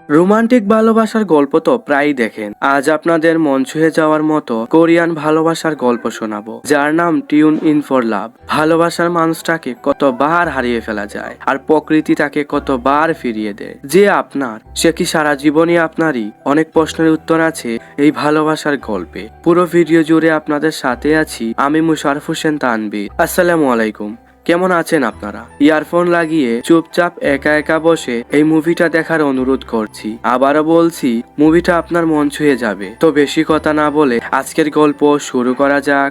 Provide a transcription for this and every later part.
Romantic ভালোবাসার গল্প তো প্রায়ই দেখেন। আজ আপনাদের মন ছুঁয়ে যাওয়ার মতো কোরিয়ান ভালোবাসার গল্প শোনাবো, যার নাম টিউন ইন ফর লাভ। ভালোবাসার মানুষটাকে কতবার হারিয়ে ফেলা যায়, আর প্রকৃতি তাকে কতবার ফিরিয়ে দেয়। যে আপনার, সে কি সারা জীবনই আপনারই? অনেক প্রশ্নের উত্তর আছে এই ভালোবাসার গল্পে। পুরো ভিডিও জুড়ে আপনাদের সাথে আছি আমি মুশারফ হোসেন তানভীর। আসসালামু আলাইকুম। কেমন আছেন আপনারা? ইয়ারফোন লাগিয়ে চুপচাপ একা একা বসে এই মুভিটা দেখার অনুরোধ করছি। আবারও বলছি, মুভিটা আপনার মন ছুঁয়ে যাবে। তো বেশি কথা না বলে আজকের গল্প শুরু করা যাক।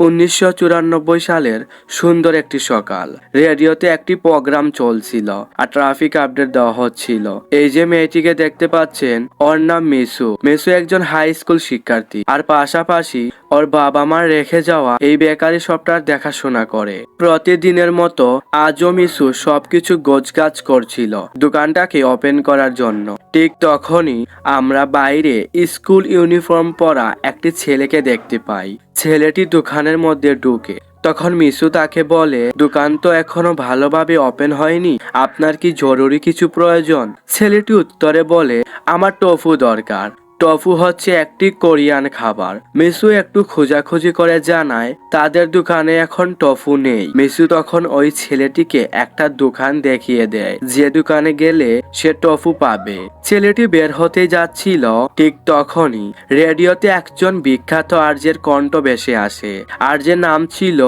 1994 সালের সুন্দর একটি সকাল। রেডিওতে একটি প্রোগ্রাম চলছিল আর ট্রাফিক আপডেট দেওয়া হচ্ছিল। এই যে মেয়েটিকে দেখতে পাচ্ছেন, ওর নাম মিসু। মিসু একজন হাই স্কুল শিক্ষার্থী, আর পাশাপাশি ওর বাবা মার রেখে যাওয়া এই বেকারি শপটার দেখাশোনা করে। প্রতিদিনের মতো আজও মিসু সবকিছু গোছগাছ করছিল দোকানটাকে ওপেন করার জন্য। ঠিক তখনই আমরা বাইরে স্কুল ইউনিফর্ম পরা একটি ছেলেকে দেখতে পাই। ছেলেটি দোকানের মধ্যে ঢুকে। তখন মিসু তাকে বলে, দোকান তো এখনো ভালোভাবে ওপেন হয়নি, আপনার কি জরুরি কিছু প্রয়োজন? ছেলেটি উত্তরে বলে, আমার টফু দরকার। টফু হচ্ছে একটি কোরিয়ান খাবার। মিসু একটু খোঁজাখুঁজি করে জানায় তাদের দোকানে এখন টফু নেই। মিসু তখন ওই ছেলেটিকে একটা দোকান দেখিয়ে দেয়, যে দোকানে গেলে সে টফু পাবে। ছেলেটি বের হতে যাচ্ছিল, ঠিক তখনই রেডিওতে একজন বিখ্যাত আরজের কণ্ঠ ভেসে আসে। আরজের নাম ছিল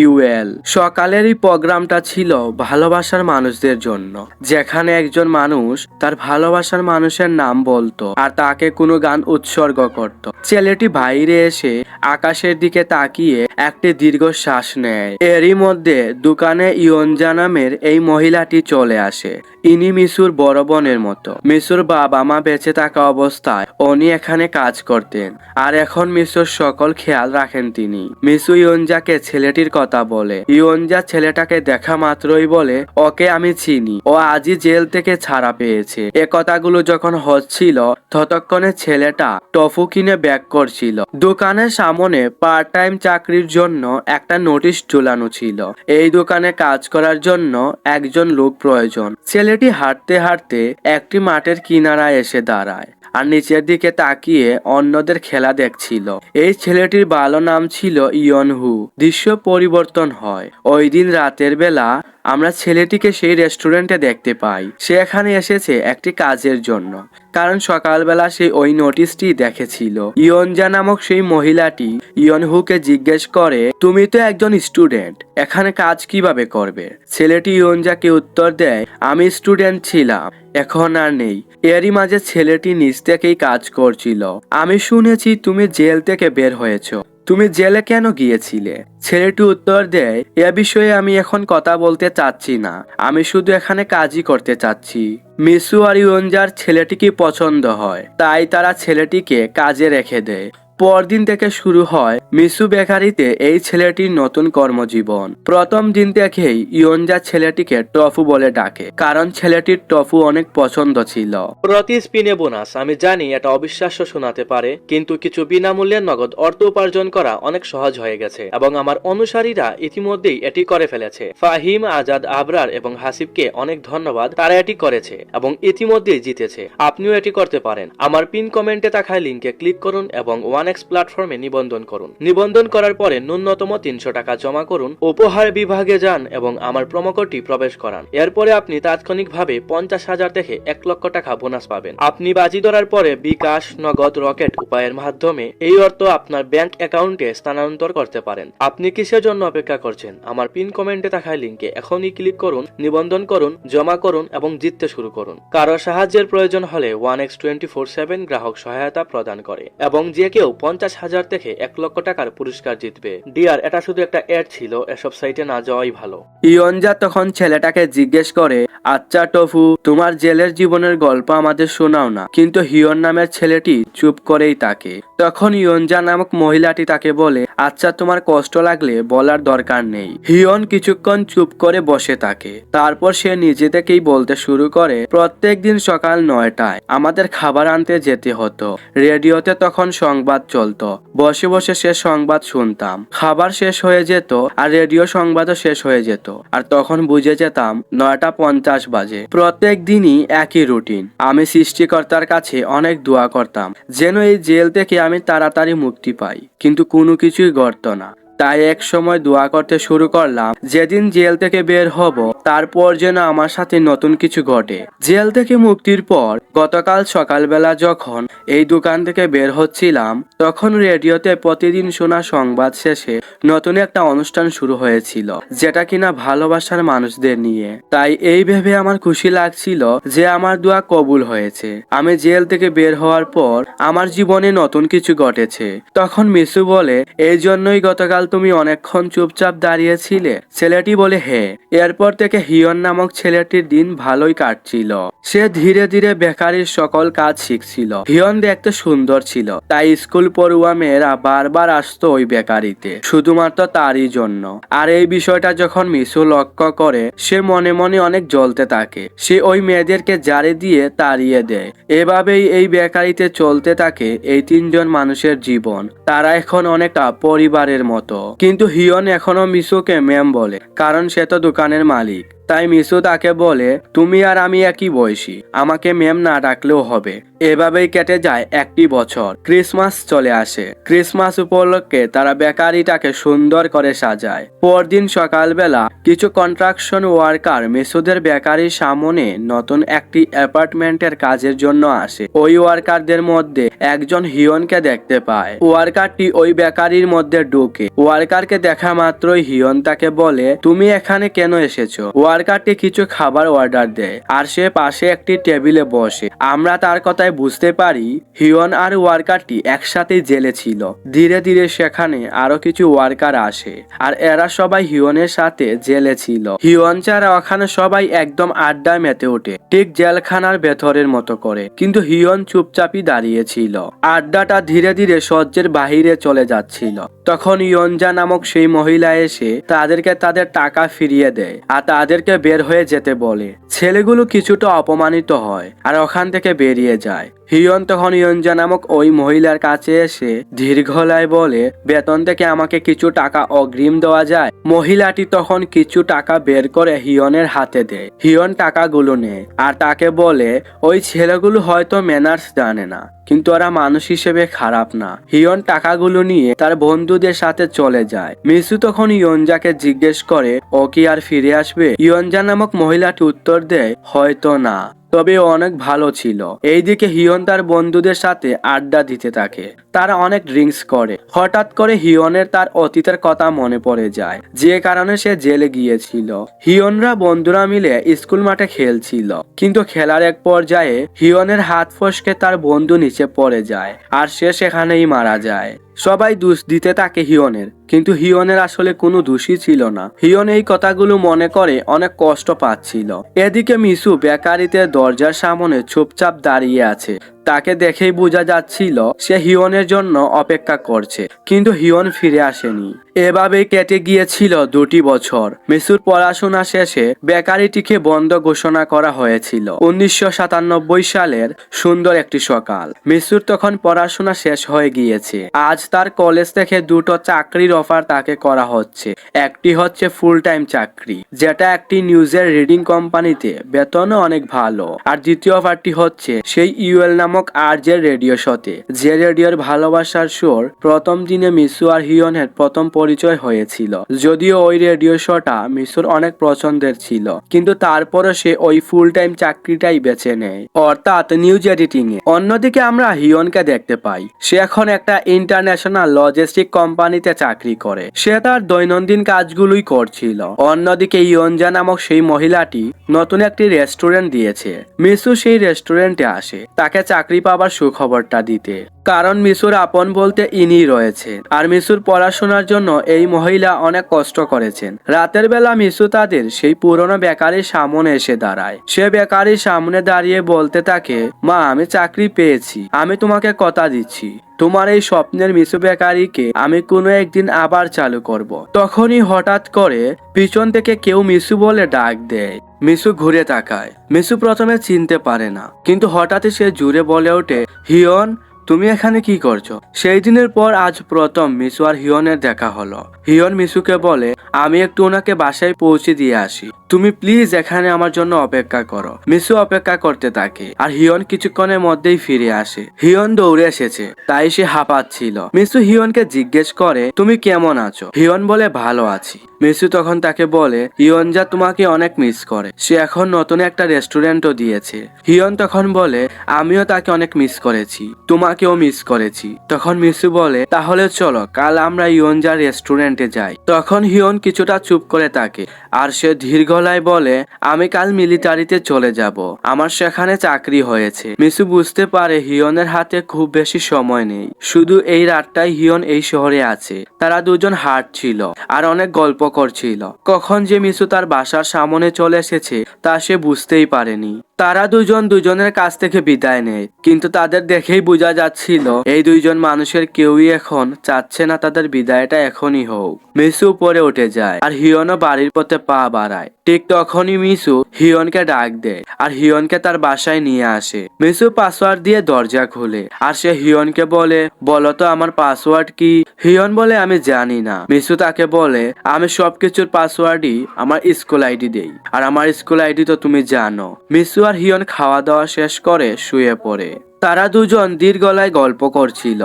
ইউএল। সকালের এই প্রোগ্রামটা ছিল ভালোবাসার মানুষদের জন্য, যেখানে একজন মানুষ তার ভালোবাসার মানুষের নাম বলতো আর তাকে কোনো গান উৎসর্গ করত। ছেলেটি বাইরে এসে আকাশের দিকে তাকিয়ে একটি দীর্ঘশ্বাস নেয়। এরই মধ্যে দোকানে ইয়নজা নামের এই মহিলাটি চলে আসে। ইনি মিসুর বড় বোনের মতো। মিসুর বাবা মা বেঁচে থাকা অবস্থায় উনি এখানে কাজ করতেন, আর এখন মিসুর সকল খেয়াল রাখেন তিনি। মিসু ইয়নজাকে ছেলেটির কথা বলে। ইয়নজা ছেলেটাকে দেখা মাত্রই বলে, ওকে আমি চিনি, ও আজই জেল থেকে ছাড়া পেয়েছে। এ কথাগুলো যখন হচ্ছিল, ততক্ষণে ছেলেটা টফু কিনে ব্যাক করছিল। দোকানের সামনে পার্ট টাইম চাকরির জন্য একটা নোটিশ ঝুলানো ছিল। এই দোকানে কাজ করার জন্য একজন লোক প্রয়োজন। ছেলেটি হাঁটতে হাঁটতে একটি মাঠের কিনারায় এসে দাঁড়ায় আর নিচের দিকে তাকিয়ে অন্যদের খেলা দেখছিল। এই ছেলেটির ভালো নাম ছিল ইয়নহু। দৃশ্য পরিবর্তন হয়। ওই দিন রাতের বেলা আমরা ছেলেটিকে সেই রেস্টুরেন্টে দেখতে পাই। সে এখানে এসেছে একটি কাজের জন্য, কারণ সকালবেলা সে ওই নোটিশটি দেখেছিল। ইয়নজা নামক সেই মহিলাটি ইয়নহুকে জিজ্ঞেস করে, তুমি তো একজন স্টুডেন্ট, এখানে কাজ কিভাবে করবে? ছেলেটি ইয়নজাকে উত্তর দেয়, আমি স্টুডেন্ট ছিলাম, এখন আর নেই। এরই মাঝে ছেলেটি নিজ থেকেই কাজ করছিল। আমি শুনেছি তুমি জেল থেকে বের হয়েছো, তুমি জেলে কেন গিয়েছিলে? ছেলেটি উত্তর দেয়, এ বিষয়ে আমি এখন কথা বলতে চাচ্ছি না, আমি শুধু এখানে কাজই করতে চাচ্ছি। মিসু আর ইয়নজার ছেলেটিকে পছন্দ হয়, তাই তারা ছেলেটিকে কাজে রেখে দেয়। পরদিন থেকে শুরু হয় মিসু বেকারিতে এই ছেলেটির নতুন কর্মজীবন। প্রথম দিন থেকেই ইয়নজা ছেলেটিকে টফু বলে ডাকে, কারণ ছেলেটির টফু অনেক পছন্দ ছিল। প্রতি স্পিনে বোনাস। আমি জানি এটা অবিশ্বাস্য শোনাতে পারে, কিন্তু কিছু বিনামূল্যে নগদ অর্থ উপার্জন করা অনেক সহজ হয়ে গেছে এবং আমার অনুসারীরা ইতিমধ্যেই এটি করে ফেলেছে। ফাহিম, আজাদ, আবরার এবং হাসিবকে অনেক ধন্যবাদ, তারা এটি করেছে এবং ইতিমধ্যেই জিতেছে। আপনিও এটি করতে পারেন। আমার পিন কমেন্টে থাকা লিঙ্কে ক্লিক করুন এবং ওয়ানএক্স প্ল্যাটফর্মে নিবন্ধন করুন। নিবন্ধন করার পরে ন্যূনতম 300 টাকা জমা করুন, উপহার বিভাগে যান এবং আমার প্রোমোকোডটি প্রবেশ করান। এরপরে আপনি তাৎক্ষণিকভাবে 50,000 থেকে 1 লক্ষ টাকা বোনাস পাবেন। আপনি বাজি ধরার পরে বিকাশ, নগদ, রকেট উপায়ের মাধ্যমে এই অর্থ আপনার ব্যাংক অ্যাকাউন্টে স্থানান্তর করতে পারেন। আপনি কিসের জন্য অপেক্ষা করছেন? আমার পিন কমেন্টে থাকা লিঙ্কে এখনই ক্লিক করুন, নিবন্ধন করুন, জমা করুন এবং জিততে শুরু করুন। কারো সাহায্যের প্রয়োজন হলে ওয়ানএক্স 24/7 গ্রাহক সহায়তা প্রদান করে এবং যে কেউ 50,000 থেকে 1 লক্ষ টাকার পুরস্কার জিতবে। ডিয়ার, এটা শুধু একটা অ্যাড ছিল, এসব সাইটে না যাওয়াই ভালো। ইয়নজা তখন ছেলেটাকে জিজ্ঞেস করে, আচ্ছা টফু, তোমার জেলের জীবনের গল্প আমাদের শোনাও না। কিন্তু হিয়ন নামের ছেলেটি চুপ করেই থাকে। তখন ইয়নজা নামক মহিলাটি তাকে বলে, আচ্ছা তোমার কষ্ট লাগলে বলার দরকার নেই। হিয়ন কিছুক্ষণ চুপ করে বসে থাকে, তারপর সে নিজে থেকেই বলতে শুরু করে, প্রত্যেক দিন সকাল 9টায় আমাদের খাবার আনতে যেতে হতো। রেডিওতে তখন সংবাদ চলতো। বসে বসে সে সংবাদ শুনতাম। খাবার শেষ হয়ে যেত আর রেডিও সংবাদও শেষ হয়ে যেত, আর তখন বুঝে যেতাম 9:50 বাজে। প্রত্যেক দিনই একই রুটিন। আমি সৃষ্টিকর্তার কাছে অনেক দোয়া করতাম যেন এই জেল থেকে আমি তাড়াতাড়ি মুক্তি পাই, কিন্তু কোনো কিছুই ঘটতো না। তাই এক সময় দোয়া করতে শুরু করলাম, যেদিন জেল থেকে বের হব তারপর যেন আমার সাথে নতুন কিছু ঘটে। জেল থেকে মুক্তির পর গতকাল সকালবেলা যখন এই দোকান থেকে বের হচ্ছিলাম, তখন রেডিওতে প্রতিদিন শোনা সংবাদ শেষে নতুন একটা অনুষ্ঠান শুরু হয়েছিল, যেটা কিনা ভালোবাসার মানুষদের নিয়ে। তাই এই ভেবে আমার খুশি লাগছিল যে আমার দোয়া কবুল হয়েছে। আমি জেল থেকে বের হওয়ার পর আমার জীবনে নতুন কিছু ঘটেছে। তখন মিসু বলে, এই জন্যই গতকাল তুমি অনেকক্ষণ চুপচাপ দাঁড়িয়েছিলে? ছেলেটি বলে, হ্যাঁ। এরপর থেকে হিয়ন নামক ছেলেটির দিন ভালোই কাটছিল। সে ধীরে ধীরে বেকারির সকল কাজ শিখছিল। হিয়ন দেখতে সুন্দর ছিল, তাই স্কুল পড়ুয়া মেয়েরা বারবার আসতো ওই বেকারিতে শুধুমাত্র তারই জন্য। আর এই বিষয়টা যখন মিসু লক্ষ্য করে, সে মনে মনে অনেক জ্বলতে থাকে। সে ওই মেয়েদেরকে জারে দিয়ে তাড়িয়ে দেয়। এভাবেই এই বেকারিতে চলতে থাকে এই 3 জন মানুষের জীবন। তারা এখন অনেকটা পরিবারের মতো। কিন্তু হিয়ন এখনো মিসুকে ম্যাম বলে, কারণ সে তো দোকানের মালিক। তাই মিসু তাকে বলে, তুমি আর আমি একই বয়সী, আমাকে ম্যাম না ডাকলেও হবে। এভাবেই কেটে যায় 1টি বছর। ক্রিসমাস চলে আসে। ক্রিসমাস উপলক্ষে তারা বেকারিটাকে সুন্দর করে সাজায়। পরদিন সকালবেলা কিছু কন্ট্রাকশন ওয়ার্কার মিসুদের বেকারির সামনে নতুন একটি অ্যাপার্টমেন্টের কাজের জন্য আসে। ওই ওয়ার্কারদের মধ্যে একজন হিয়নকে দেখতে পায়। ওয়ার্কারটি ওই বেকারির মধ্যে ঢুকে। ওয়ার্কারকে দেখা মাত্রই হিয়ন তাকে বলে, তুমি এখানে কেন এসেছো? ওয়ার্কারটি কিছু খাবার অর্ডার দেয় আর সে পাশে একটি টেবিলে বসে। আমরা তার কথায় বুঝতে পারি হিয়ন আর ওয়ার্কারটি একসাথে জেলে ছিল। ধীরে ধীরে সেখানে আরো কিছু ওয়ার্কার আসে, আর এরা সবাই হিয়নের সাথে জেলে ছিল। হিয়ন ছাড়া ওখানে সবাই একদম আড্ডায় মেতে ওঠে, ঠিক জেলখানার ভেতরের মতো করে। কিন্তু হিয়ন চুপচাপই দাঁড়িয়েছিল। আড্ডাটা ধীরে ধীরে সহ্যের বাহিরে চলে যাচ্ছিল। তখন ইয়নজা নামক সেই মহিলা এসে তাদেরকে তাদের টাকা ফিরিয়ে দেয় আর তাদেরকে বের হয়ে যেতে বলে। ছেলেগুলো কিছুটা অপমানিত হয় আর ওখান থেকে বেরিয়ে যায়। হিয়ন তখন ইয়নজা নামক ওই মহিলার কাছে এসে ধীর গলায় বলে, বেতন থেকে আমাকে কিছু টাকা অগ্রিম দেওয়া যায়? মহিলাটি তখন কিছু টাকা বের করে হিয়নের হাতে দেয়। হিয়ন টাকাগুলো নেয় আর তাকে বলে, ওই ছেলেগুলো হয়তো ম্যানার্স জানে না, কিন্তু ওরা মানুষ হিসেবে খারাপ না। হিয়ন টাকাগুলো নিয়ে তার বন্ধুদের সাথে চলে যায়। মিসু তখন ইয়নজাকে জিজ্ঞেস করে, ও কি আর ফিরে আসবে? ইয়নজা নামক মহিলাটি উত্তর দেয়, হয়তো না, তবে অনেক ভালো ছিল। এইদিকে হিয়ন তার বন্ধুদের সাথে আড্ডা দিতে থাকে। তারা অনেক ড্রিঙ্কস করে। হঠাৎ করে হিয়নের তার অতীতের কথা মনে পড়ে যায়, যে কারণে সে জেলে গিয়েছিল। হিয়নরা বন্ধুরা মিলে স্কুল মাঠে খেলছিল, কিন্তু খেলার এক পর্যায়ে হিয়নের হাত ফসকে তার বন্ধু নিচে পড়ে যায় আর সে সেখানেই মারা যায়। সবাই দোষ দিতে থাকে হিয়নের, কিন্তু হিয়নের আসলে কোনো দোষই ছিল না। হিয়ন এই কথাগুলো মনে করে অনেক কষ্ট পাচ্ছিল। এদিকে মিসু বেকারিতে দরজার সামনে চুপচাপ দাঁড়িয়ে আছে। তাকে দেখেই বোঝা যাচ্ছিল সে হিয়নের জন্য অপেক্ষা করছে, কিন্তু হিয়ন ফিরে আসেনি। এভাবেই কেটে গিয়েছিল 2টি বছর। মিসুর পড়াশোনা শেষে বেকারিটিকে বন্ধ ঘোষণা করা হয়েছিল। 1997 সালের সুন্দর একটি সকাল। মিসুর তখন পড়াশোনা শেষ হয়ে গিয়েছে। আজ তার কলেজ থেকে 2টো চাকরির অফার তাকে করা হচ্ছে। একটি হচ্ছে ফুল টাইম চাকরি, যেটা একটি নিউজের রিডিং কোম্পানিতে, বেতনও অনেক ভালো। আর দ্বিতীয় অফারটি হচ্ছে সেই ইউএল নামক আরজের রেডিও শোতে, যে রেডিওর ভালোবাসার শোর প্রথম দিনে মিসু আর হিয়নের প্রথম পরিচয় হয়েছিল। যদিও ওই রেডিও শোটা মিসুর অনেক পছন্দের ছিল, কিন্তু তারপরও সে ওই ফুল টাইম চাকরিটাই বেছে নেয়, অর্থাৎ নিউজ এডিটিং এ। অন্যদিকে আমরা হিয়নকে দেখতে পাই, সে এখন একটা ইন্টারন্যাশনাল লজিস্টিক কোম্পানিতে চাকরি করে। সে তার দৈনন্দিন কাজগুলোই করছিল। অন্যদিকে ইয়নজা নামক সেই মহিলাটি নতুন একটি রেস্টুরেন্ট দিয়েছে। মিসু সেই রেস্টুরেন্টে আসে তাকে চাকরি পাবার সুখবরটা দিতে, কারণ মিসুর আপন বলতে ইনি রয়েছে। আর মিসুর পড়াশোনার জন্য এই মহিলা অনেক কষ্ট করেছেন। রাতের বেলা মিসু তাদের সেই পুরনো বেকারির সামনে এসে দাঁড়ায়। সে বেকারির সামনে দাঁড়িয়ে বলতে থাকে, মা, আমি চাকরি পেয়েছি, আমি তোমাকে কথা দিচ্ছি, তোমার এই স্বপ্নের মিসু বেকারিকে আমি কোনো একদিন আবার চালু করব। তখনই হঠাৎ করে পিছন থেকে কেউ মিসু বলে ডাক দেয়। মিসু ঘুরে তাকায়। মিসু প্রথমে চিনতে পারে না, কিন্তু হঠাৎই সে জুড়ে বলে ওঠে, হিয়ন, তুমি এখানে কি করছো? সেই দিনের পর আজ প্রথম মিসু আর হিয়নের দেখা হলো। হিয়ন মিসুকে বলে, আমি একটু ওনাকে বাসায় পৌঁছে দিয়ে আসি, তুমি প্লিজ এখানে আমার জন্য অপেক্ষা করো। মিসু অপেক্ষা করতে থাকে আর হিয়ন কিছুক্ষণের মধ্যেই ফিরে আসে। হিয়ন দৌড়ে এসেছে, তাই সে হাঁপাচ্ছিল। মিসু হিয়নকে জিজ্ঞেস করে, তুমি কেমন আছো? হিয়ন বলে, ভালো আছি। মিসু তখন তাকে বলে, হিয়ন যা তোমাকে অনেক মিস করে, সে এখন নতুন একটা রেস্টুরেন্টও দিয়েছে। হিয়ন তখন বলে, আমিও তাকে অনেক মিস করেছি, তোমাকেও মিস করেছি। তখন মিসু বলে, তাহলে চলো কাল আমরা ইয়নজার রেস্টুরেন্টে যাই। তখন হিয়ন কিছুটা চুপ করে থাকে আর সে ধীর গলায় বলে, আমি কাল মিলিটারিতে চলে যাব, আমার সেখানে চাকরি হয়েছে। মিসু বুঝতে পারে হিয়নের হাতে খুব বেশি সময় নেই, শুধু এই রাতটাই হিয়ন এই শহরে আছে। তারা দুজন হাঁটছিল আর অনেক গল্প করছিল। কখন যে মিসু তার বাসার সামনে চলে এসেছে তা সে বুঝতেই পারেনি। তারা দুজন দুজনের কাছ থেকে বিদায় নেয়, কিন্তু তাদের দেখেই বোঝা যাচ্ছিল এই দুইজন মানুষের কেউই এখন চাচ্ছে না তাদের বিদায়টা এখনই হোক। মিসু উপরে উঠে যায় আর হিয়নও বাড়ির পথে পা বাড়ায়। ঠিক তখনই মিসু হিয়নকে ডাক দেয় আর হিয়নকে তার বাসায় নিয়ে আসে। মিসু পাসওয়ার্ড দিয়ে দরজা খুলে আর সে হিয়নকে বলে, বলো তো আমার পাসওয়ার্ড কি? হিয়ন বলে, আমি জানি না। মিসু তাকে বলে, আমি সবকিছুর পাসওয়ার্ডই আমার স্কুল আইডি দেই, আর আমার স্কুল আইডি তো তুমি জানো। মিসু আর হিয়ন খাওয়া দাওয়া শেষ করে শুয়ে পড়ে। তারা দুজন দীর্ঘ গলায় গল্প করছিল।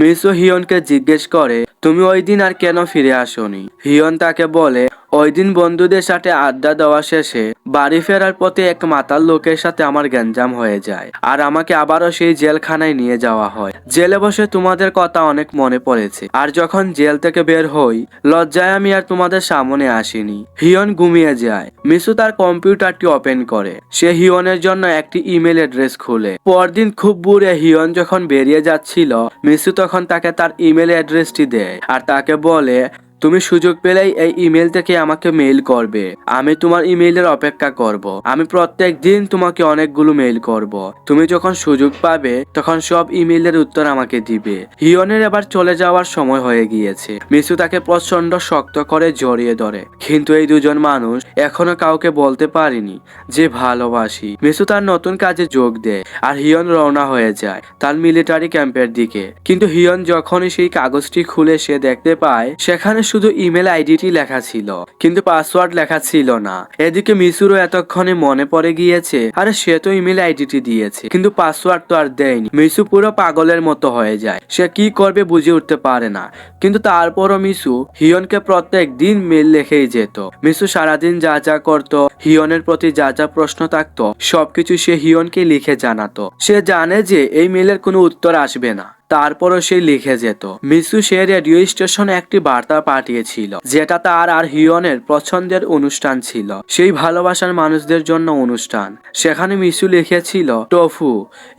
মিসু হিয়নকে জিজ্ঞেস করে, তুমি ওই দিন আর কেন ফিরে আসোনি? হিয়ন তাকে বলে, ওই দিন বন্ধুদের সাথে আড্ডা দেওয়া শেষে বাড়ি ফেরার পথে এক মাতাল লোকের সাথে আমার গ্যাঞ্জাম হয়ে যায় আর আমাকে আবারও সেই জেলখানায় নিয়ে যাওয়া হয়। জেলে বসে তোমাদের কথা অনেক মনে পড়েছে, আর যখন জেল থেকে বের হই লজ্জায় আমি আর তোমাদের সামনে আসিনি। হিয়ন ঘুমিয়ে যায়। মিসু তার কম্পিউটারটি ওপেন করে সে হিয়নের জন্য একটি ইমেল অ্যাড্রেস খুলে। পরদিন খুব বুড়ে হিয়ন যখন বেরিয়ে যাচ্ছিল, মিসু তখন তাকে তার ইমেল অ্যাড্রেসটি দেয় আর তাকে বলে, তুমি সুযোগ পেলেই এই ইমেল থেকে আমাকে মেইল করবে, আমি তোমার ইমেইলের অপেক্ষা করব। আমি প্রত্যেক দিন তোমাকে অনেকগুলো মেইল করব। তুমি যখন সুযোগ পাবে তখন সব ইমেইলের উত্তর আমাকে দিবে। হিয়নের এবার চলে যাওয়ার সময় হয়ে গিয়েছে। মিসু তাকে প্রচন্ড শক্ত করে জড়িয়ে ধরে, কিন্তু এই দুজন মানুষ এখনো কাউকে বলতে পারেনি যে ভালোবাসি। মিসু তার নতুন কাজে যোগ দেয় আর হিয়ন রওনা হয়ে যায় তার মিলিটারি ক্যাম্পের দিকে। কিন্তু হিয়ন যখনই সেই কাগজটি খুলে সে দেখতে পায় সেখানে শুধু ইমেল আইডিটি লেখা ছিল, কিন্তু পাসওয়ার্ড লেখা ছিল না। এদিকে মিসুরও এতক্ষণে মনে পড়ে গিয়েছে, আরে সে তো ইমেল আইডিটি দিয়েছে কিন্তু পাসওয়ার্ড তো আর দেয়নি। মিসু পুরো পাগলের মতো হয়ে যায়, সে কি করবে বুঝে উঠতে পারে না। কিন্তু তারপরও মিসু হিয়নকে প্রত্যেক দিন মেল লিখেই যেত। মিসু সারাদিন যা যা করত, হিয়নের প্রতি যা যা প্রশ্ন থাকতো সবকিছু সে হিয়নকে লিখে জানাতো। সে জানে যে এই মেলের কোনো উত্তর আসবে না, তারপরও সে লিখে যেত। মিসু সে রেডিও স্টেশনে একটি বার্তা পাঠিয়েছিল যেটা তার আর হিয়নের পছন্দের অনুষ্ঠান ছিল, সেই ভালোবাসার মানুষদের জন্য অনুষ্ঠান। সেখানে মিসু লিখেছিল টফু,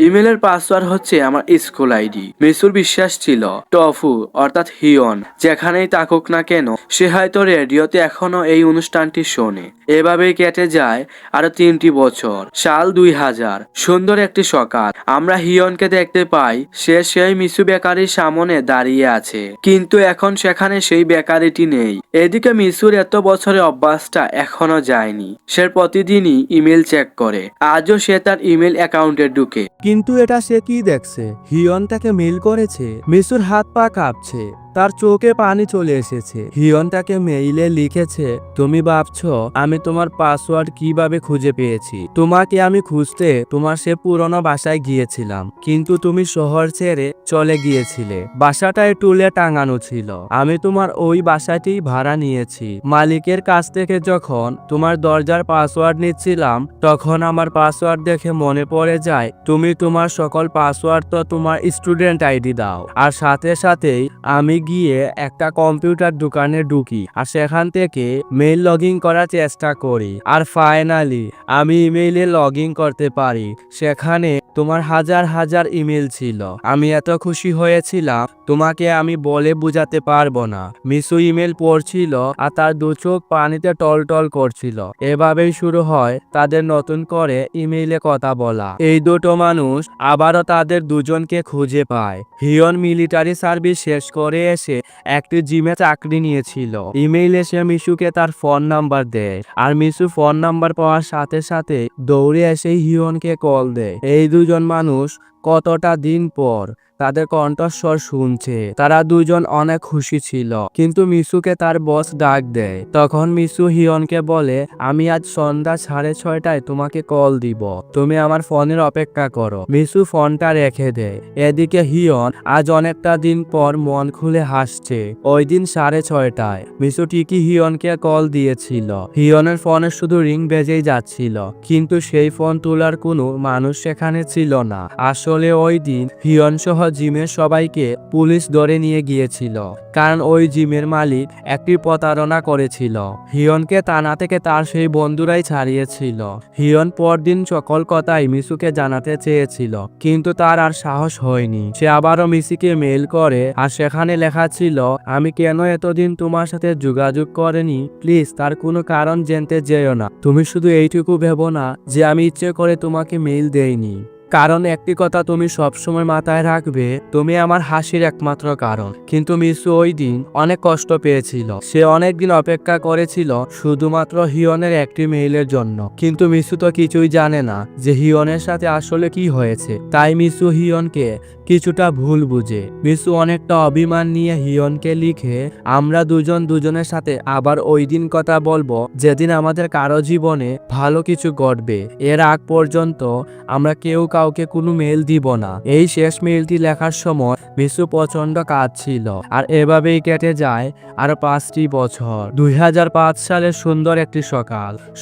ইমেলের পাসওয়ার্ড হচ্ছে আমার স্কুল আইডি। মিসুর বিশ্বাস ছিল টফু অর্থাৎ হিয়ন যেখানেই থাকুক না কেন সে হয়তো রেডিওতে এখনো এই অনুষ্ঠানটি শোনে। এভাবেই কেটে যায় আরো 3টি বছর। সাল 2000। সুন্দর একটি সকাল আমরা হিয়নকে দেখতে পাই, সে সেই মিসু বেকারির সামনে দাঁড়িয়ে আছে, কিন্তু এখন সেখানে সেই বেকারিটি নেই। এদিকে মিসুর এত বছরের অভ্যাসটা এখনো যায়নি। সে প্রতিদিনই ইমেল চেক করে। আজও সে তার ইমেল অ্যাকাউন্টে ঢুকে, কিন্তু এটা সে কি দেখছে? হিয়ন তাকে মেইল করেছে। মিসুর হাত পা কাঁপছে, তার চোখে পানি চলে এসেছে। হিয়ন তাকে মেইলে লিখেছে, তুমি ভাবছো আমি তোমার পাসওয়ার্ড কিভাবে খুঁজে পেয়েছি? তোমাকে আমি খুঁজতে তোমার সে পুরনো বাসায় গিয়েছিলাম, কিন্তু তুমি শহর ছেড়ে চলে গিয়েছিলে। বাসাটায় টুলে টাঙানো ছিল। আমি তোমার ওই বাসাটি ভাড়া নিয়েছি। মালিকের কাছ থেকে যখন তোমার দরজার পাসওয়ার্ড নিচ্ছিলাম তখন আমার পাসওয়ার্ড দেখে মনে পড়ে যায় তুমি তোমার সকল পাসওয়ার্ড তো তোমার স্টুডেন্ট আইডি দাও। আর সাথে সাথেই আমি গিয়ে একটা কম্পিউটার দোকানে ঢুকি আর সেখান থেকে মেইল লগইন করার চেষ্টা করি, আর ফাইনালি আমি ইমেইলে লগইন করতে পারি। সেখানে তোমার হাজার হাজার ইমেল ছিল। আমি এত খুশি হয়েছিলাম তোমাকে আমি বলে বোঝাতে পারবো না। মিসু ইমেল পড়ছিল আর তার দু চোখ পানিতে টলটল করছিল। এভাবেই শুরু হয় তাদের নতুন করে ইমেইলে কথা বলা। এই দুটো মানুষ আবারও তাদের দুজনকে খুঁজে পায়। হিয়ন মিলিটারি সার্ভিস শেষ করে এসে একটি জিমে চাকরি নিয়েছিল। ইমেইলে সে মিশুকে তার ফোন নাম্বার দেয়, আর মিশু ফোন নাম্বার পাওয়ার সাথে সাথে দৌড়ে এসে হিয়নকে কল দেয়। এই দুজন মানুষ কতটা দিন পর তাদের কণ্ঠস্বর শুনছে। তারা দুজন অনেক খুশি ছিল। কিন্তু মিশুকে তার বস ডাক দেয়। তখন মিশু হিয়নকে বলে, আমি আজ সন্ধ্যা 6:30টায় তোমাকে কল দিব, তুমি আমার ফোনের অপেক্ষা করো। মিশু ফোনটা রেখে দেয়। এদিকে হিয়ন আজ অনেকটা দিন পর মন খুলে হাসছে। ওই দিন 6:30টায় মিশু ঠিকই হিয়নকে কল দিয়েছিল। হিয়নের ফোনে শুধু রিং বেজেই যাচ্ছিল, কিন্তু সেই ফোন তোলার কোনো মানুষ সেখানে ছিল না। আসলে ওই দিন হিয়ন সহ জিমের সবাইকে পুলিশ ধরে নিয়ে গিয়েছিল, কারণ ওই জিমের মালিক একটি প্রতারণা করেছিল। হিয়নকে থানা থেকে তার সেই বন্ধুরাই ছাড়িয়েছিল। হিয়ন পরদিন সকল কথাই মিশুকে জানাতে চেয়েছিল, কিন্তু তার আর সাহস হয়নি। সে আবারও মিশুকে মেইল করে, আর সেখানে লেখা ছিল, আমি কেন এতদিন তোমার সাথে যোগাযোগ করিনি, প্লিজ তার কোনো কারণ জানতে যেও না। তুমি শুধু এইটুকু ভেবো না যে আমি ইচ্ছে করে তোমাকে মেইল দেইনি, কারণ একটি কথা তুমি সবসময় মাথায় রাখবে, তুমি আমার হাসির একমাত্র কারণ। কিন্তু মিশু ওই দিন অনেক কষ্ট পেয়েছিল। সে অনেকদিন অপেক্ষা করেছিল শুধুমাত্র হিয়নের একটি মেইলের জন্য। কিন্তু মিশু তো কিছুই জানে না যে হিয়নের সাথে আসলে কি হয়েছে। তাই মিশু হিয়নকে কিছুটা ভুল বুঝে। মিশু অনেকটা অভিমান নিয়ে হিয়নকে লিখে, আমরা দুজন দুজনের সাথে আবার ওই দিন কথা বলবো যেদিন আমাদের কারো জীবনে ভালো কিছু ঘটবে। এর আগ পর্যন্ত আমরা কেউ কাউকে কোনো মেইল দিব না। এই শেষ মেইলটি লেখার সময় মিশু প্রচন্ড কাঁদছিল। আর এভাবেই কেটে যায় আরো 5টি বছর। 2005 সালের সুন্দর একটি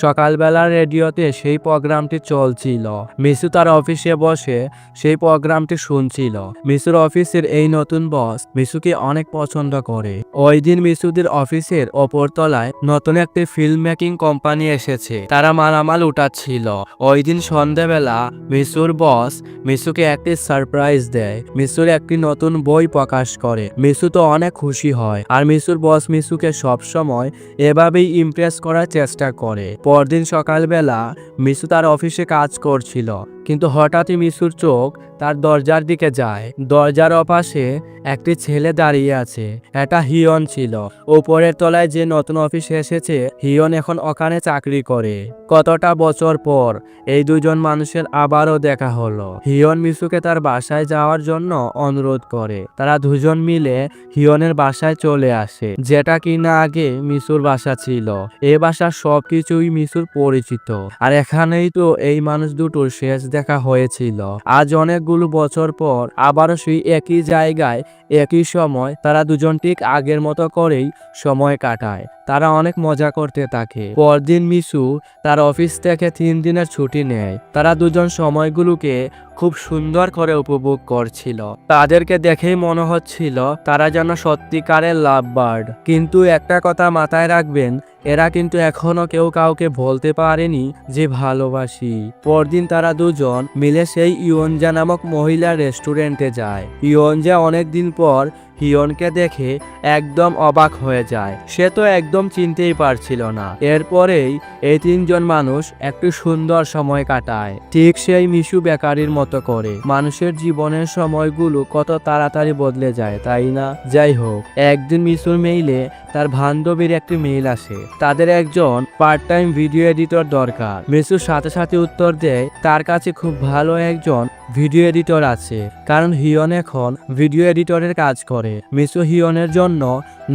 সকালবেলা রেডিওতে সেই প্রোগ্রামটি চলছিল। মিশু তার অফিসে বসে সেই প্রোগ্রামটি শুনছিল। মিশুর অফিসের এই নতুন বস মিশুকে অনেক পছন্দ করে। ওই দিন মিশুদের অফিসের ওপর তলায় নতুন একটি ফিল্ম মেকিং কোম্পানি এসেছে। তারা মালামাল উঠাচ্ছিল। ওই দিন সন্ধ্যাবেলা মিশুর বস মিশুকে একটি সারপ্রাইজ দেয়। মিশুর একটি নতুন বই প্রকাশ করে। মিশু তো অনেক খুশি হয়। আর মিশুর বস মিশুকে সবসময় এভাবেই ইমপ্রেস করার চেষ্টা করে। পরদিন সকালবেলা মিশু তার অফিসে কাজ করছিল, কিন্তু হঠাৎই মিশুর চোখ তার দরজার দিকে যায়। দরজার ওপাশে একটি ছেলে দাঁড়িয়ে আছে। এটা হিয়ন ছিল। উপরের তলায় যে নতুন অফিসে এসেছে, হিয়ন এখন ওখানে চাকরি করে। কতটা বছর পর এই দুজন মানুষের আবারও দেখা হলো। হিয়ন মিশুকে তার বাসায় যাওয়ার জন্য অনুরোধ করে। তারা দুজন মিলে হিয়নের বাসায় চলে আসে, যেটা কিনা আগে মিশুর বাসা ছিল। এই বাসার সবকিছুই মিশুর পরিচিত। আর এখানেই তো এই মানুষ দুটোর শেষ দেখা হয়েছিল। আজ অনেকগুলো বছর পর আবারও সেই একই জায়গায় একই সময় তারা দুজন ঠিক আগের মতো করেই সময় কাটায়। তারা অনেক মজা করতে থাকে। পরদিন মিশু তার অফিস থেকে 3 দিনের ছুটি নেয়। তারা দুজন সময়গুলোকে খুব সুন্দর করে উপভোগ করছিল। তাদেরকে দেখেই মনে হচ্ছিল তারা যেন সত্যিকারের লাভ বার্ড। কিন্তু একটা কথা মাথায় রাখবেন, এরা কিন্তু এখনো কেউ কাউকে বলতে পারেনি যে ভালোবাসি। পরদিন তারা দুজন মিলে সেই ইয়নজা নামক মহিলার রেস্টুরেন্টে যায়। ইয়নজা অনেকদিন পর হিয়নকে দেখে একদম অবাক হয়ে যায়। সে তো একদম চিনতেই পারছিল না। এরপরেই এই 3 জন মানুষ একটু সুন্দর সময় কাটায়, ঠিক সেই মিশু বেকারির মতো করে। মানুষের জীবনের সময়গুলো কত তাড়াতাড়ি বদলে যায়, তাই না? যাই হোক, একদিন মিশুর মেইলে তার বান্ধবীর একটি মেইল আসে। তাদের একজন পার্ট টাইম ভিডিও এডিটর দরকার। মিশুর সাথে সাথে উত্তর দেয় তার কাছে খুব ভালো একজন ভিডিও এডিটর আছে, কারণ হিয়ন এখন ভিডিও এডিটরের কাজ করে। মিশু হিয়নের জন্য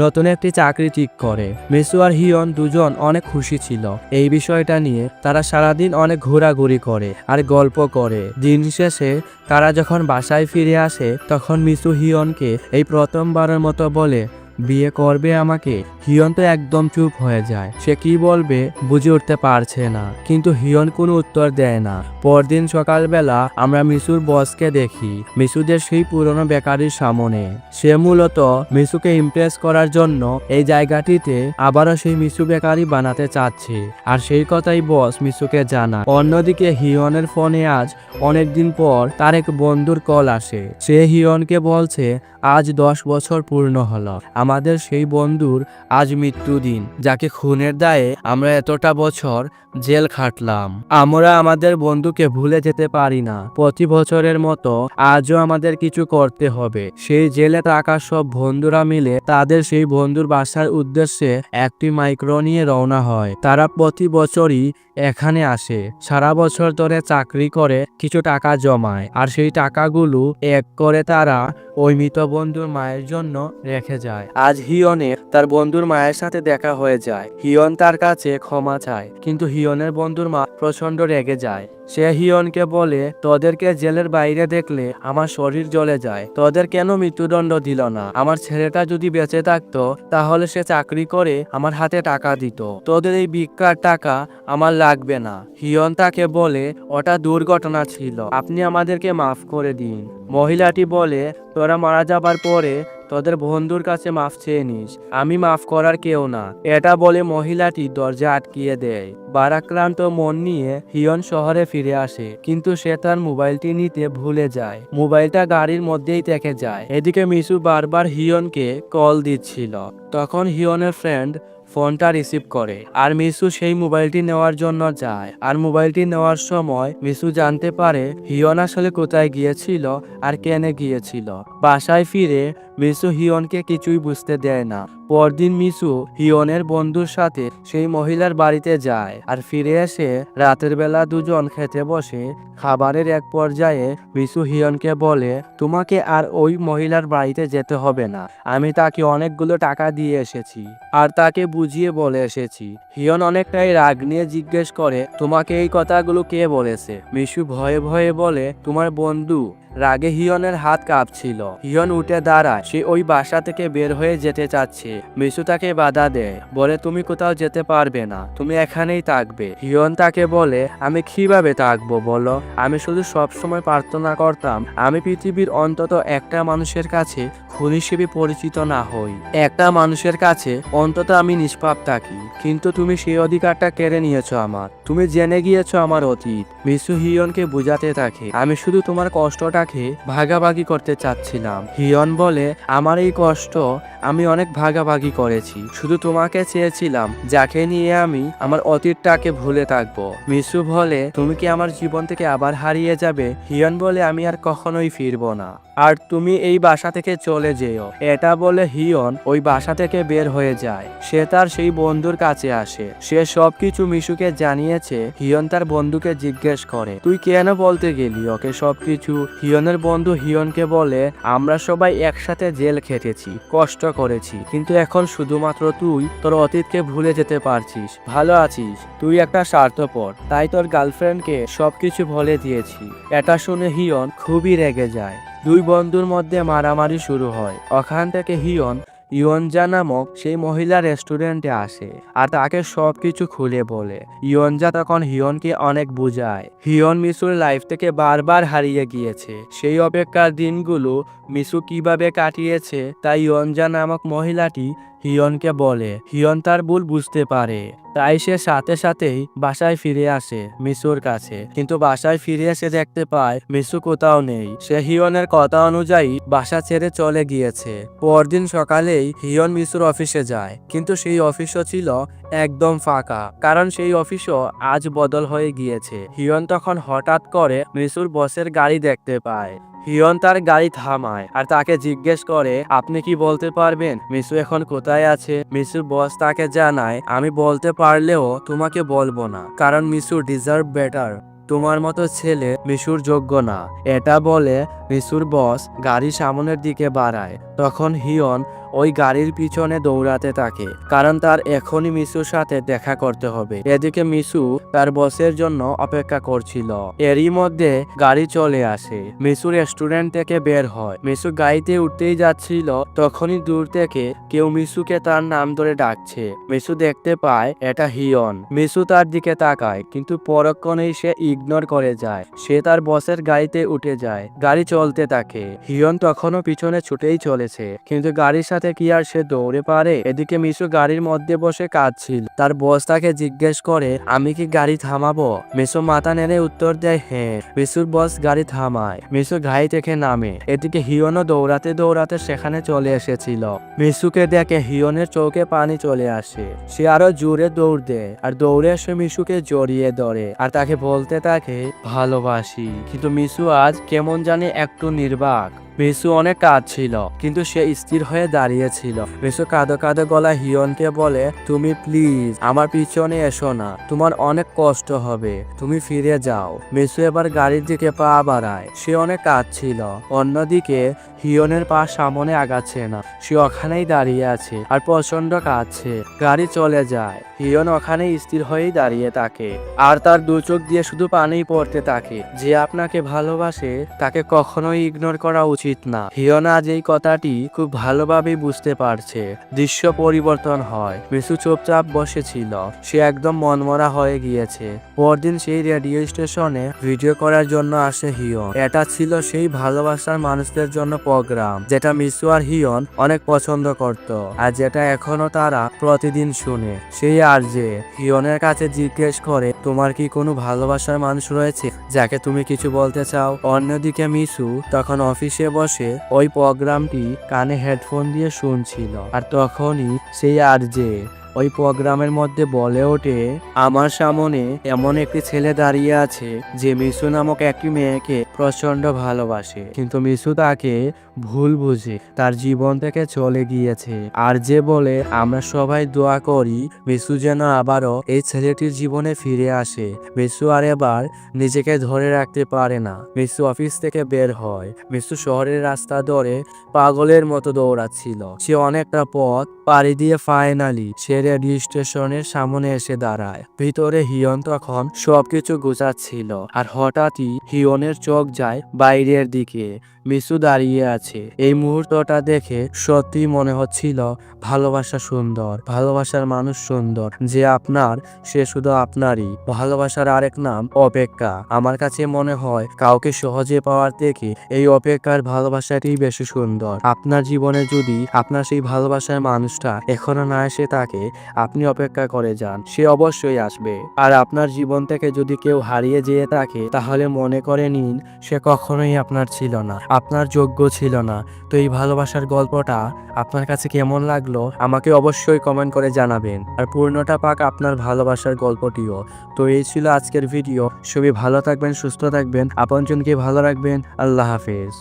নতুন একটি চাকরি ঠিক করে। মিশু আর হিয়ন দুজন অনেক খুশি ছিল। এই বিষয়টা নিয়ে তারা সারাদিন অনেক ঘোরাঘুরি করে আর গল্প করে। দিন শেষে তারা যখন বাসায় ফিরে আসে, তখন মিশু হিয়নকে এই প্রথমবারের মতো বলে, বিয়ে করবে আমাকে? হিয়ন তো একদম চুপ হয়ে যায়। সে কি বলবে বুঝে উঠতে পারছে না, কিন্তু হিয়ন কোনো উত্তর দেয় না। পরদিন সকালবেলা আমরা মিশুর বসকে দেখি মিশুদের সেই পুরনো বেকারির সামনে। সে মূলত মিশুকে ইমপ্রেস করার জন্য এই জায়গাটিতে আবারও সেই মিশু বেকারি বানাতে চাচ্ছে, আর সেই কথাই বস মিশুকে জানায়। অন্যদিকে হিয়নের ফোনে আজ অনেকদিন পর তার এক বন্ধুর কল আসে। সে হিয়নকে বলছে আজ 10 বছর পূর্ণ হলো আমাদের সেই বন্ধুর আজ মৃত্যুদিন, যাকে খুনের দায়ে আমরা এতটা বছর জেল খাটলাম। আমরা আমাদের বন্ধুকে ভুলে যেতে পারি না। প্রতি বছরের মতো আজও আমাদের কিছু করতে হবে। সেই জেলে থাকা সব বন্ধুরা মিলে তাদের সেই বন্ধুর বাসার উদ্দেশ্যে একটি মাইক্রো নিয়ে রওনা হয়। তারা প্রতি বছরই এখানে আসে, সারা বছর ধরে চাকরি করে কিছু টাকা জমায়, আর সেই টাকাগুলো এক করে তারা ওই মৃত বন্ধুর মায়ের জন্য রেখে যায়। আজ হিয়নের তার বন্ধুর মায়ের সাথে দেখা হয়ে যায়। হিয়ন তার কাছে ক্ষমা চায়, কিন্তু হিয়নের বন্ধুর মা প্রচন্ড রেগে যায়। সে হিয়নকে বলে, তোদেরকে জেলের বাইরে দেখলে আমার শরীর জ্বলে যায়। তোদের কেন মৃত্যুদণ্ড দিল না? আমার ছেলেটা যদি বেঁচে থাকতো তাহলে সে চাকরি করে আমার হাতে টাকা দিত। তোদের এই ভিক্ষার টাকা আমার লাগবে না। হিয়ন তাকে বলে, ওটা দুর্ঘটনা ছিল, আপনি আমাদেরকে মাফ করে দিন। মহিলাটি বলে, তোরা মারা যাবার পরে তোদের বন্ধুর কাছে মাফ চেয়ে নিস, আমি মাফ করার কেউ না। এটা বলে মহিলাটি দরজা আটকিয়ে দেয়। ভারাক্রান্ত মন নিয়ে হিয়ন শহরে ফিরে আসে, কিন্তু সে তার মোবাইলটি নিতে ভুলে যায়। মোবাইলটা গাড়ির মধ্যেই থেকে যায়। এদিকে মিশু বারবার হিয়নকে কল দিচ্ছিল। তখন হিয়নের ফ্রেন্ড ফোনটা রিসিভ করে, আর মিশু সেই মোবাইলটি নেওয়ার জন্য যায়। আর মোবাইলটি নেওয়ার সময় মিশু জানতে পারে হিয়ন আসলে কোথায় গিয়েছিল আর কেন গিয়েছিল। বাসায় ফিরে মিশু হিয়নকে কিছুই বুঝতে দেয় না। পরদিন মিশু হিয়নের বন্ধুর সাথে সেই মহিলার বাড়িতে যায়, আর ফিরে এসে রাতের বেলা দুজন খেতে বসে। খাবারের এক পর্যায়ে মিশু হিয়নকে বলে, তোমাকে আর ওই মহিলার বাড়িতে যেতে হবে না, আমি তাকে অনেকগুলো টাকা দিয়ে এসেছি আর তাকে বুঝিয়ে বলে এসেছি। হিয়ন অনেকটাই রাগ নিয়ে জিজ্ঞেস করে, তোমাকে এই কথাগুলো কে বলেছে? মিশু ভয়ে ভয়ে বলে, তোমার বন্ধু। রাগে হিয়নের হাত কাঁপছিল। হিয়ন উঠে দাঁড়ায়, সে ওই বাসা থেকে বের হয়ে যেতে চাচ্ছে। মিশু তাকে বাধা দেয়, বলে তুমি কোথাও যেতে পারবে না, তুমি এখানেই থাকবে। হিয়ন তাকে বলে, আমি কিভাবে থাকবো বলো? আমি শুধু সবসময় প্রার্থনা করতাম আমি পৃথিবীর অন্তত একটা মানুষের কাছে খুন হিসেবে পরিচিত না হই, একটা মানুষের কাছে অন্তত আমি নিষ্পাপ থাকি। কিন্তু তুমি সেই অধিকারটা কেড়ে নিয়েছো আমার, তুমি জেনে গিয়েছো আমার অতীত। মিশু হিয়নকে বুঝাতে থাকে, আমি শুধু তোমার কষ্টটাকে ভাগাভাগি করতে চাচ্ছিলাম। হিয়ন বলে, আমার এই কষ্ট আমি অনেক ভাগাভাগি করেছি, শুধু তোমাকে চেয়েছিলাম যাকে নিয়ে আমি আমার অতীতটাকে ভুলে থাকবো। মিশু বলে, তুমি কি আমার জীবন থেকে আবার হারিয়ে যাবে? হিয়ন বলে, আমি আর কখনোই ফিরবো না, আর তুমি এই বাসা থেকে চলে যেও। এটা বলে হিয়ন ওই বাসা থেকে বের হয়ে যায়। সে তার সেই বন্ধুর কাছে আসে। সে সবকিছু মিশুকে জানিয়েছে। হিয়ন তার বন্ধুকে জিজ্ঞেস করে, তুই কেন বলতে গেলি ওকে সবকিছু? হিয়নের বন্ধু হিয়নকে বলে, আমরা সবাই একসাথে জেল খেটেছি, কষ্ট করেছি, কিন্তু এখন শুধুমাত্র তুই তোর অতীতকে ভুলে যেতে পারছিস, ভালো আছিস। তুই একটা স্বার্থপর, তাই তোর গার্লফ্রেন্ডকে সবকিছু বলে দিয়েছি। এটা শুনে হিয়ন খুবই রেগে যায়। দুই বন্ধুর মধ্যে মারামারি শুরু হয়। ওখান থেকে হিয়ন ইয়নজা নামক সেই মহিলা রেস্টুরেন্টে আসে আর তাকে সবকিছু খুলে বলে। ইয়নজা তখন হিয়নকে অনেক বুঝায়। হিয়ন মিশুর লাইফ থেকে বারবার হারিয়ে গিয়েছে। সেই অপেক্ষার দিনগুলো মিশু কিভাবে কাটিয়েছে তাই ইয়নজা নামক মহিলাটি হিয়নকে বলে। হিয়ন তার ভুল বুঝতে পারে, তাই সে সাথে সাথেই বাসায় ফিরে আসে মিশুর কাছে। কিন্তু বাসায় ফিরে এসে দেখতে পায় মিশু কোথাও নেই। সে হিয়নের কথা অনুযায়ী বাসা ছেড়ে চলে গিয়েছে। পরদিন সকালেই হিয়ন মিশুর অফিসে যায়, কিন্তু সেই অফিসও ছিল একদম ফাঁকা, কারণ সেই অফিসও আজ বদল হয়ে গিয়েছে। হিয়ন তখন হঠাৎ করে মিশুর বসের গাড়ি দেখতে পায়। হিয়ন তার গাড়ি থামায় আর তাকে জিজ্ঞেস করে, আপনি কি বলতে পারবেন মিশু এখন কোথায় আছে? মিশুর বস তাকে জানায়, আমি বলতে পারলেও তোমাকে বলবো না, কারণ মিশু ডিজার্ভ বেটার, তোমার মতো ছেলে মিশুর যোগ্য না। এটা বলে মিশুর বস গাড়ি সামনের দিকে বাড়ায়। তখন হিয়ন ওই গাড়ির পিছনে দৌড়াতে থাকে, কারণ তার এখনই মিশুর সাথে দেখা করতে হবে। এদিকে মিশু তার বসের জন্য অপেক্ষা করছিল। এরই মধ্যে গাড়ি চলে আসে। মিশু রেস্টুরেন্ট থেকে বের হয়। মিশু গাড়িতে উঠতেই যাচ্ছিল, তখনই দূর থেকে কেউ মিশুকে তার নাম ধরে ডাকছে। মিশু দেখতে পায় এটা হিয়ন। মিশু তার দিকে তাকায়, কিন্তু পরক্ষণেই সে ইগনোর করে যায়। সে তার বসের গাড়িতে উঠে যায়। গাড়ি চলতে থাকে। হিয়ন তখনও পিছনে ছুটেই চলেছে, কিন্তু গাড়ির সাথে কি আর সে দৌড়ে পারে? এদিকে মিশু গাড়ির মধ্যে বসে কাঁদছিল। তার বস তাকে জিজ্ঞেস করে, আমি কি গাড়ি থামাবো? মিশু মাথা নেড়ে উত্তর দেয়, হ্যাঁ। মিশুর বস গাড়ি থামায়। মিশু গাড়ি থেকে নামে। এদিকে হিয়নও দৌড়াতে দৌড়াতে সেখানে চলে এসেছিল। মিশুকে দেখে হিয়নের চোখে পানি চলে আসে। সে আরো জোরে দৌড় দেয় আর দৌড়ে এসে মিশুকে জড়িয়ে ধরে আর তাকে বলতে থাকে ভালোবাসি। কিন্তু মিশু আজ কেমন জানে একটু নির্বাক। মেসু অনেক কাঁদছিল, কিন্তু সে স্থির হয়ে দাঁড়িয়েছিল। মেসু কাঁদো কাঁদো গলায় হিয়নকে বলে, তুমি প্লিজ আমার পিছনে এসো না, তোমার অনেক কষ্ট হবে, তুমি ফিরে যাও। মেসু এবার গাড়ির দিকে পা বাড়ায়। সে অনেক কাঁদছিল। অন্যদিকে হিয়নের পা সামনে আগাচ্ছে না, সে ওখানেই দাঁড়িয়ে আছে আর প্রচন্ড কাঁদছে। গাড়ি চলে যায়। হিয়ন ওখানেই স্থির হয়েই দাঁড়িয়ে থাকে, আর তার দু চোখ দিয়ে শুধু পানিই পড়তে থাকে। যে আপনাকে ভালোবাসে তাকে কখনোই ইগনোর করা উচিত না। হিয়ন আজ এই কথাটি খুব ভালোভাবেই বুঝতে পারছে। দৃশ্য পরিবর্তন হয়। মিসু চুপচাপ বসেছিল, সে একদম মনমরা হয়ে গিয়েছে। পরদিন সেই রেডিও স্টেশনে ভিডিও করার জন্য আসে হিয়ন। এটা ছিল সেই ভালোবাসার মানুষদের জন্য প্রোগ্রাম, যেটা মিসু আর হিয়ন অনেক পছন্দ করত, আর যেটা এখনো তারা প্রতিদিন শুনে। সেই আরজে হিয়নের কাছে জিজ্ঞেস করে, তোমার কি কোনো ভালোবাসার মানুষ রয়েছে যাকে তুমি কিছু বলতে চাও? অন্যদিকে মিসু তখন অফিসে বসে ওই প্রোগ্রামটি কানে হেডফোন দিয়ে শুনছিল, আর তখনই সেই আরজে ওই প্রোগ্রামের মধ্যে বলে ওঠে, আমার সামনে এমন একটি ছেলে দাঁড়িয়ে আছে যে মিসু নামক একটি মেয়েকে প্রচন্ড ভালোবাসে, কিন্তু মিসু তাকে ভুল বুঝে তার জীবন থেকে চলে গিয়েছে। আর যে বলে, আমরা সবাই দোয়া করি মিসু যেন আবারও এই ছেলেটির জীবনে ফিরে আসে। মিসু আর এবার নিজেকে ধরে রাখতে পারে না। মিসু অফিস থেকে বের হয়। মিসু শহরের রাস্তা ধরে পাগলের মতো দৌড়াচ্ছিল। সে অনেকটা পথ পাড়ি দিয়ে ফাইনালি সে রেডিও স্টেশনের সামনে এসে দাঁড়ায়। ভিতরে হিয়ন তখন সবকিছু গুছাচ্ছিল, আর হঠাৎই হিয়নের চোখ যায় বাইরের দিকে। মিসু দাঁড়িয়ে আছে। এই মুহূর্তটা দেখে সত্যি মনে হচ্ছিল ভালোবাসা সুন্দর, ভালোবাসার মানুষ সুন্দর, যে আপনার সে শুধু আপনারই। ভালোবাসার আরেক নাম অপেক্ষা। আমার কাছে মনে হয় কাউকে সহজে পাওয়ার থেকে এই অপেক্ষার ভালোবাসাটাই বেশি সুন্দর। আপনার জীবনে যদি আপনার সেই ভালোবাসার মানুষটা এখনো না এসে থাকে, আপনি অপেক্ষা করে যান, সে অবশ্যই আসবে। আর আপনার জীবন থেকে যদি কেউ হারিয়ে যেয়ে থাকে, তাহলে মনে করে নিন সে কখনোই আপনার ছিল না, আপনার যোগ্য ছিল না। তো এই ভালোবাসার গল্পটা আপনার কাছে কেমন লাগলো আমাকে অবশ্যই কমেন্ট করে জানাবেন, আর পূর্ণটা পাক আপনার ভালোবাসার গল্পটিও। তো এই ছিল আজকের ভিডিও। সবাই ভালো থাকবেন, সুস্থ থাকবেন, আপনজনকে ভালো রাখবেন। আল্লাহ হাফেজ।